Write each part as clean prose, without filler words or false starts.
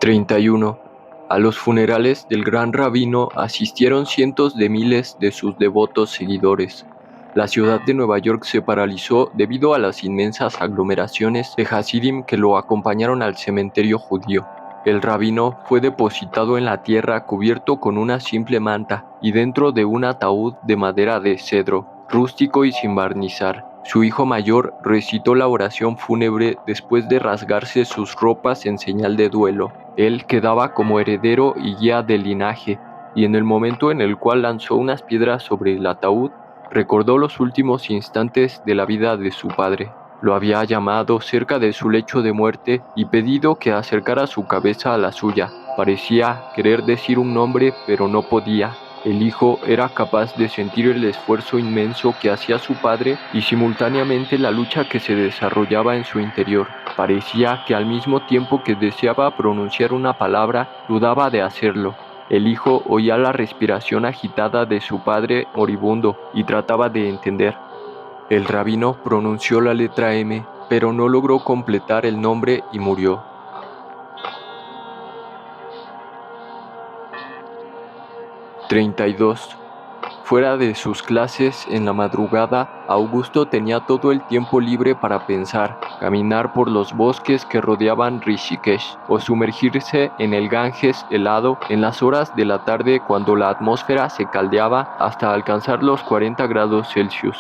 31. A los funerales del gran rabino asistieron cientos de miles de sus devotos seguidores. La ciudad de Nueva York se paralizó debido a las inmensas aglomeraciones de Hasidim que lo acompañaron al cementerio judío. El rabino fue depositado en la tierra cubierto con una simple manta y dentro de un ataúd de madera de cedro, rústico y sin barnizar. Su hijo mayor recitó la oración fúnebre después de rasgarse sus ropas en señal de duelo. Él quedaba como heredero y guía del linaje, y en el momento en el cual lanzó unas piedras sobre el ataúd, recordó los últimos instantes de la vida de su padre. Lo había llamado cerca de su lecho de muerte y pedido que acercara su cabeza a la suya. Parecía querer decir un nombre, pero no podía. El hijo era capaz de sentir el esfuerzo inmenso que hacía su padre y simultáneamente la lucha que se desarrollaba en su interior. Parecía que al mismo tiempo que deseaba pronunciar una palabra, dudaba de hacerlo. El hijo oía la respiración agitada de su padre moribundo y trataba de entender. El rabino pronunció la letra M, pero no logró completar el nombre y murió. 32. Fuera de sus clases en la madrugada, Augusto tenía todo el tiempo libre para pensar, caminar por los bosques que rodeaban Rishikesh o sumergirse en el Ganges helado en las horas de la tarde cuando la atmósfera se caldeaba hasta alcanzar los 40 grados Celsius.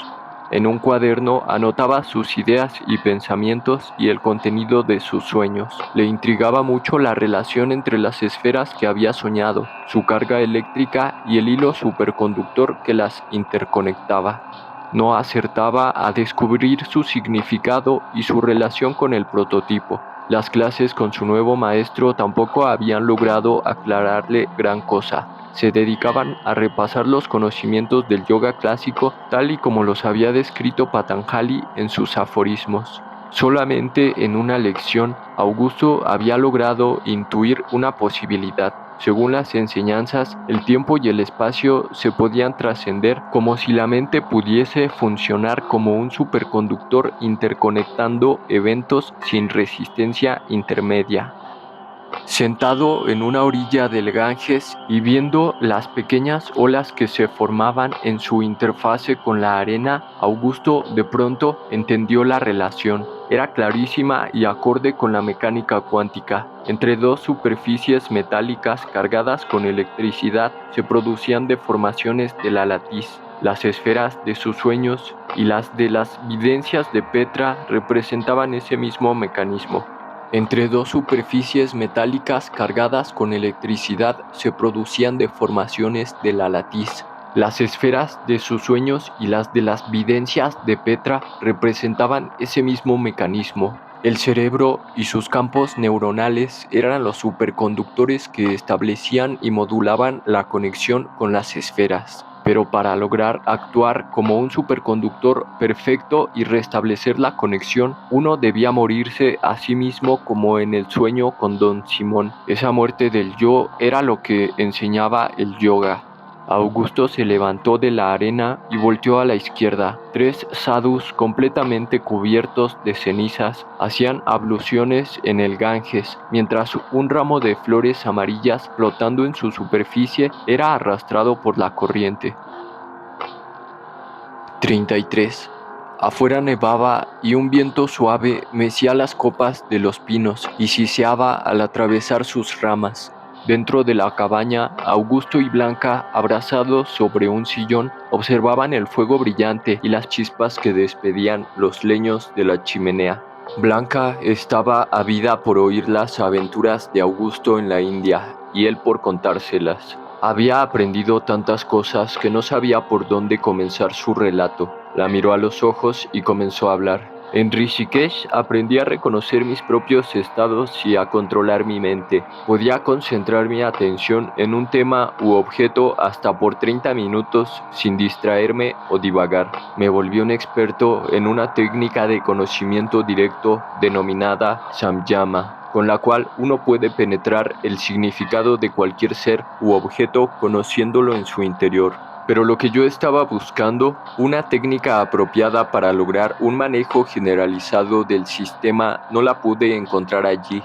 En un cuaderno anotaba sus ideas y pensamientos y el contenido de sus sueños. Le intrigaba mucho la relación entre las esferas que había soñado, su carga eléctrica y el hilo superconductor que las interconectaba. No acertaba a descubrir su significado y su relación con el prototipo. Las clases con su nuevo maestro tampoco habían logrado aclararle gran cosa. Se dedicaban a repasar los conocimientos del yoga clásico tal y como los había descrito Patanjali en sus aforismos. Solamente en una lección, Augusto había logrado intuir una posibilidad. Según las enseñanzas, el tiempo y el espacio se podían trascender como si la mente pudiese funcionar como un superconductor interconectando eventos sin resistencia intermedia. Sentado en una orilla del Ganges y viendo las pequeñas olas que se formaban en su interfase con la arena, Augusto de pronto entendió la relación. Era clarísima y acorde con la mecánica cuántica. Entre dos superficies metálicas cargadas con electricidad se producían deformaciones de la latiz. Las esferas de sus sueños y las de las videncias de Petra representaban ese mismo mecanismo. Entre dos superficies metálicas cargadas con electricidad se producían deformaciones de la latiz. Las esferas de sus sueños y las de las videncias de Petra representaban ese mismo mecanismo. El cerebro y sus campos neuronales eran los superconductores que establecían y modulaban la conexión con las esferas. Pero para lograr actuar como un superconductor perfecto y restablecer la conexión, uno debía morirse a sí mismo como en el sueño con Don Simón. Esa muerte del yo era lo que enseñaba el yoga. Augusto se levantó de la arena y volteó a la izquierda. Tres sadhus completamente cubiertos de cenizas hacían abluciones en el Ganges, mientras un ramo de flores amarillas flotando en su superficie era arrastrado por la corriente. 33. Afuera nevaba y un viento suave mecía las copas de los pinos y siseaba al atravesar sus ramas. Dentro de la cabaña, Augusto y Blanca, abrazados sobre un sillón, observaban el fuego brillante y las chispas que despedían los leños de la chimenea. Blanca estaba ávida por oír las aventuras de Augusto en la India y él por contárselas. Había aprendido tantas cosas que no sabía por dónde comenzar su relato. La miró a los ojos y comenzó a hablar. En Rishikesh aprendí a reconocer mis propios estados y a controlar mi mente. Podía concentrar mi atención en un tema u objeto hasta por 30 minutos sin distraerme o divagar. Me volví un experto en una técnica de conocimiento directo denominada samyama, con la cual uno puede penetrar el significado de cualquier ser u objeto conociéndolo en su interior. Pero lo que yo estaba buscando, una técnica apropiada para lograr un manejo generalizado del sistema, no la pude encontrar allí.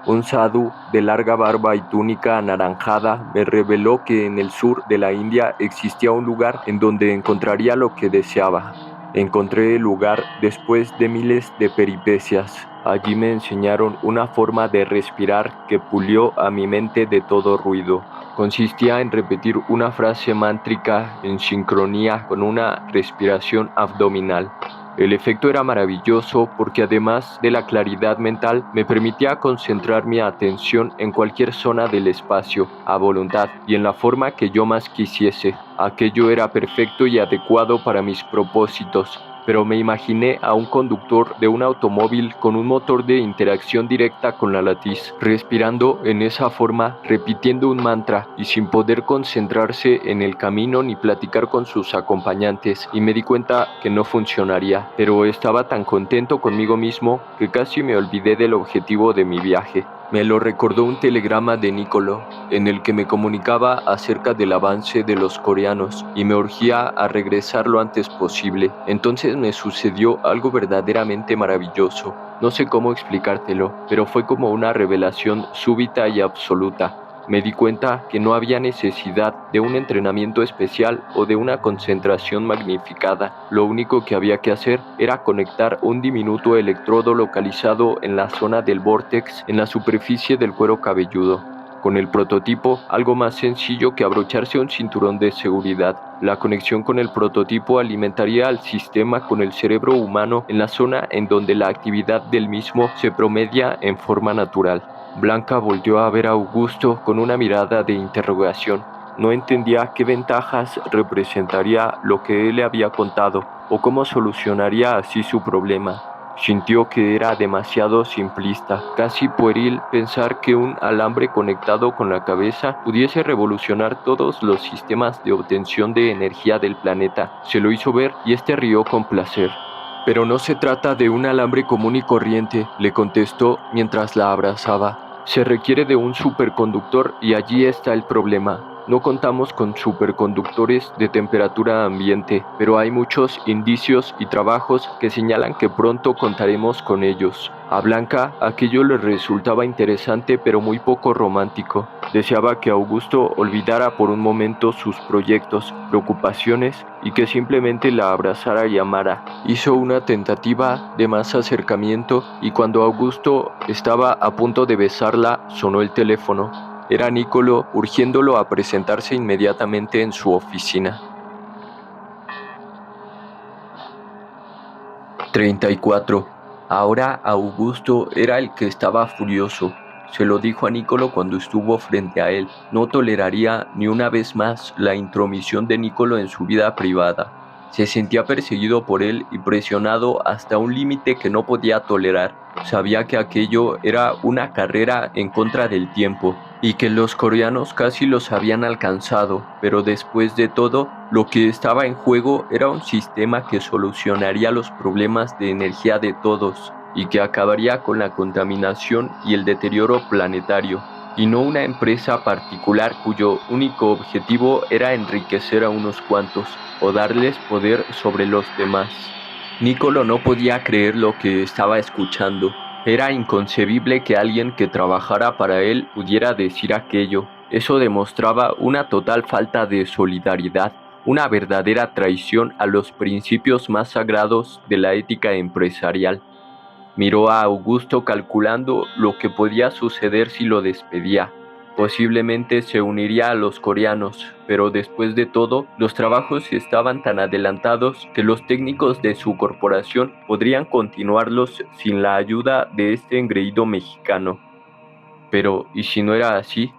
Un sadhu de larga barba y túnica anaranjada me reveló que en el sur de la India existía un lugar en donde encontraría lo que deseaba. Encontré el lugar después de miles de peripecias. Allí me enseñaron una forma de respirar que pulió a mi mente de todo ruido. Consistía en repetir una frase mántrica en sincronía con una respiración abdominal. El efecto era maravilloso porque además de la claridad mental me permitía concentrar mi atención en cualquier zona del espacio, a voluntad y en la forma que yo más quisiese. Aquello era perfecto y adecuado para mis propósitos, pero me imaginé a un conductor de un automóvil con un motor de interacción directa con la latiz, respirando en esa forma, repitiendo un mantra y sin poder concentrarse en el camino ni platicar con sus acompañantes, y me di cuenta que no funcionaría, pero estaba tan contento conmigo mismo que casi me olvidé del objetivo de mi viaje. Me lo recordó un telegrama de Nicolo, en el que me comunicaba acerca del avance de los coreanos y me urgía a regresar lo antes posible. Entonces me sucedió algo verdaderamente maravilloso. No sé cómo explicártelo, pero fue como una revelación súbita y absoluta. Me di cuenta que no había necesidad de un entrenamiento especial o de una concentración magnificada. Lo único que había que hacer era conectar un diminuto electrodo localizado en la zona del vórtex en la superficie del cuero cabelludo. Con el prototipo, algo más sencillo que abrocharse un cinturón de seguridad. La conexión con el prototipo alimentaría al sistema con el cerebro humano en la zona en donde la actividad del mismo se promedia en forma natural. Blanca volteó a ver a Augusto con una mirada de interrogación. No entendía qué ventajas representaría lo que él le había contado o cómo solucionaría así su problema. Sintió que era demasiado simplista, casi pueril pensar que un alambre conectado con la cabeza pudiese revolucionar todos los sistemas de obtención de energía del planeta. Se lo hizo ver y este rió con placer. Pero no se trata de un alambre común y corriente, le contestó mientras la abrazaba. Se requiere de un superconductor y allí está el problema. No contamos con superconductores de temperatura ambiente, pero hay muchos indicios y trabajos que señalan que pronto contaremos con ellos. A Blanca aquello le resultaba interesante pero muy poco romántico. Deseaba que Augusto olvidara por un momento sus proyectos, preocupaciones y que simplemente la abrazara y amara. Hizo una tentativa de más acercamiento y cuando Augusto estaba a punto de besarla, sonó el teléfono. Era Nicolo urgiéndolo a presentarse inmediatamente en su oficina. 34. Ahora Augusto era el que estaba furioso. Se lo dijo a Nicolo cuando estuvo frente a él. No toleraría ni una vez más la intromisión de Nicolo en su vida privada. Se sentía perseguido por él y presionado hasta un límite que no podía tolerar. Sabía que aquello era una carrera en contra del tiempo y que los coreanos casi los habían alcanzado, pero después de todo, lo que estaba en juego era un sistema que solucionaría los problemas de energía de todos y que acabaría con la contaminación y el deterioro planetario, y no una empresa particular cuyo único objetivo era enriquecer a unos cuantos o darles poder sobre los demás. Nicolo no podía creer lo que estaba escuchando. Era inconcebible que alguien que trabajara para él pudiera decir aquello. Eso demostraba una total falta de solidaridad, una verdadera traición a los principios más sagrados de la ética empresarial. Miró a Augusto calculando lo que podía suceder si lo despedía. Posiblemente se uniría a los coreanos, pero después de todo, los trabajos estaban tan adelantados que los técnicos de su corporación podrían continuarlos sin la ayuda de este engreído mexicano. Pero, ¿y si no era así?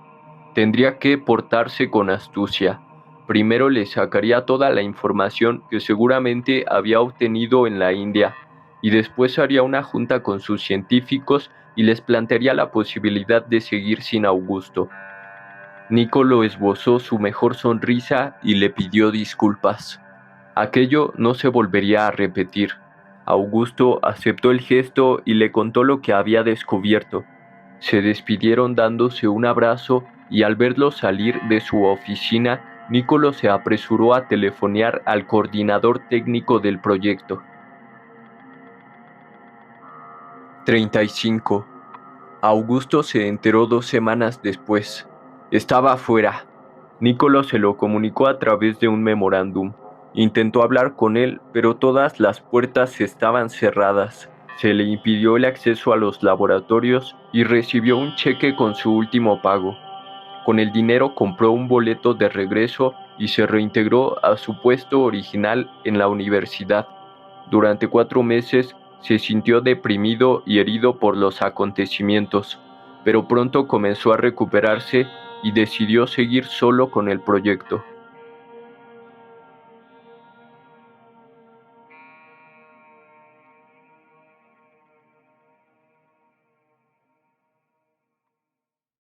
Tendría que portarse con astucia. Primero le sacaría toda la información que seguramente había obtenido en la India, y después haría una junta con sus científicos y les plantearía la posibilidad de seguir sin Augusto. Nicolo esbozó su mejor sonrisa y le pidió disculpas. Aquello no se volvería a repetir. Augusto aceptó el gesto y le contó lo que había descubierto. Se despidieron dándose un abrazo y al verlo salir de su oficina, Nicolo se apresuró a telefonear al coordinador técnico del proyecto. 35. Augusto se enteró 2 semanas después. Estaba afuera. Nicolo se lo comunicó a través de un memorándum. Intentó hablar con él, pero todas las puertas estaban cerradas. Se le impidió el acceso a los laboratorios y recibió un cheque con su último pago. Con el dinero compró un boleto de regreso y se reintegró a su puesto original en la universidad. Durante 4 meses se sintió deprimido y herido por los acontecimientos, pero pronto comenzó a recuperarse y decidió seguir solo con el proyecto.